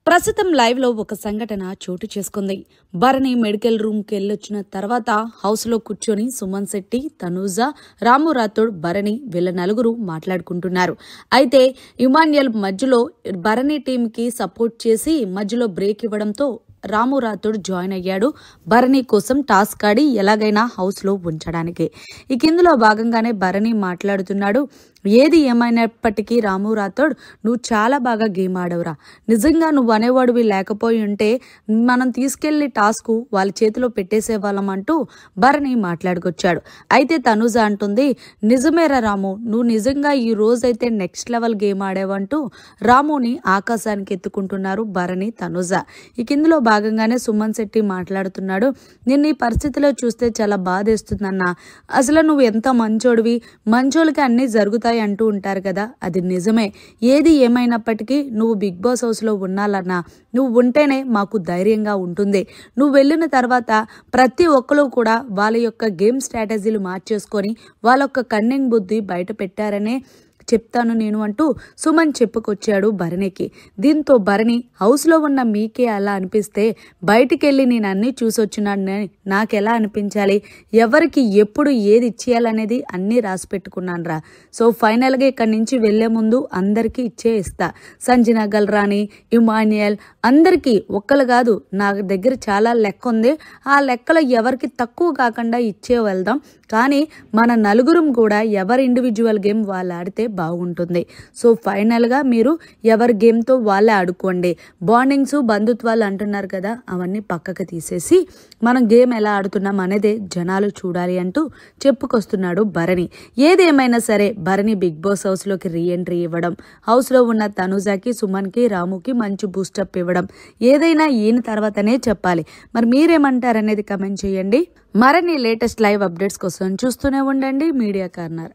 ప్రస్తుతం లైవ్ లో ఒక సంఘటన చోటు చేసుకుంది. భరణి మెడికల్ రూమ్ కి వెళ్ళొచ్చిన తర్వాత హౌస్ లో కూర్చొని సుమన్ శెట్టి, తనూజ, రాము రాథోడ్, భరణి వీళ్ళ నలుగురు మాట్లాడుకుంటున్నారు. అయితే ఇమాన్యుయల్ మధ్యలో భరణి టీం కి సపోర్ట్ చేసి మధ్యలో బ్రేక్ ఇవ్వడంతో రాము రాథోడ్ జాయిన్ అయ్యాడు భరణి కోసం టాస్క్ ఆడి ఎలాగైనా హౌస్ లో ఉంచడానికి. ఇక ఇందులో భాగంగానే భరణి మాట్లాడుతున్నాడు. ఏది ఏమైనప్పటికీ రాము రాథోడ్, నువ్వు చాలా బాగా గేమ్ ఆడవురా. నిజంగా నువ్వు అనేవాడివి లేకపోయి ఉంటే మనం తీసుకెళ్లి టాస్క్ వాళ్ళ చేతిలో పెట్టేసేవాళ్ళం అంటూ భరణి మాట్లాడుకొచ్చాడు. అయితే తనూజ అంటుంది, నిజమేరా రాము, నువ్వు నిజంగా ఈ రోజైతే నెక్స్ట్ లెవెల్ గేమ్ ఆడేవంటూ రాముని ఆకాశానికి ఎత్తుకుంటున్నారు భరణి, తనూజ. ఇక ఇందులో భాగంగానే సుమన్ శెట్టి మాట్లాడుతున్నాడు. నిన్ను ఈ పరిస్థితిలో చూస్తే చాలా బాధేస్తుందన్నా. అసలు నువ్వు ఎంత మంచోడివి, మంచోళ్ళకి అన్నీ జరుగుతాయి అంటూ ఉంటారు కదా, అది నిజమే. ఏది ఏమైనప్పటికీ నువ్వు బిగ్ బాస్ హౌస్ లో ఉండాలన్నా, నువ్వు ఉంటేనే మాకు ధైర్యంగా ఉంటుంది. నువ్వు వెళ్ళిన తర్వాత ప్రతి ఒక్కరు కూడా వాళ్ళ యొక్క గేమ్ స్ట్రాటజీలు మార్చేసుకొని వాళ్ళ యొక్క కన్నింగ్ బుద్ధి బయట పెట్టారనే చెప్తాను నేను అంటూ సుమన్ చెప్పుకొచ్చాడు భరణికి. దీంతో భరణి, హౌస్ లో ఉన్న మీకే అలా అనిపిస్తే బయటికి వెళ్ళి నేను అన్నీ చూసొచ్చినాను, నాకెలా అనిపించాలి, ఎవరికి ఎప్పుడు ఏది ఇచ్చేయాలనేది అన్నీ రాసి పెట్టుకున్నాను రా. సో ఫైనల్ గా ఇక్కడి నుంచి వెళ్లే ముందు అందరికీ ఇస్తా. సంజన, గల్రాని, ఇమాన్యుయల్ అందరికీ ఒక్కలు కాదు, నా దగ్గర చాలా లెక్క ఉంది. ఆ లెక్కలో ఎవరికి తక్కువ కాకుండా ఇచ్చే వెళ్దాం. కానీ మన నలుగురం కూడా ఎవరి ఇండివిజువల్ గేమ్ వాళ్ళు ఆడితే బాగుంటుంది. సో ఫైనల్ గా మీరు ఎవరి గేమ్ తో వాళ్ళే ఆడుకోండి. బాండింగ్స్, బంధుత్వాలు అంటున్నారు కదా, అవన్నీ పక్కకు తీసేసి మనం గేమ్ ఎలా ఆడుతున్నాం అనేదే జనాలు చూడాలి అంటూ చెప్పుకొస్తున్నాడు భరణి. ఏదేమైనా సరే భరణి బిగ్ బాస్ హౌస్ లోకి రీఎంట్రీ ఇవ్వడం, హౌస్ లో ఉన్న తనూజకి, సుమన్ కి, రాముకి మంచి బూస్టప్ ఇవ్వడం ఏదైనా ఈయన తర్వాతనే చెప్పాలి. మరి మీరేమంటారనేది కమెంట్ చేయండి. మరిన్ని లేటెస్ట్ లైవ్ అప్డేట్స్ కోసం చూస్తూనే ఉండండి మీడియా కార్నర్.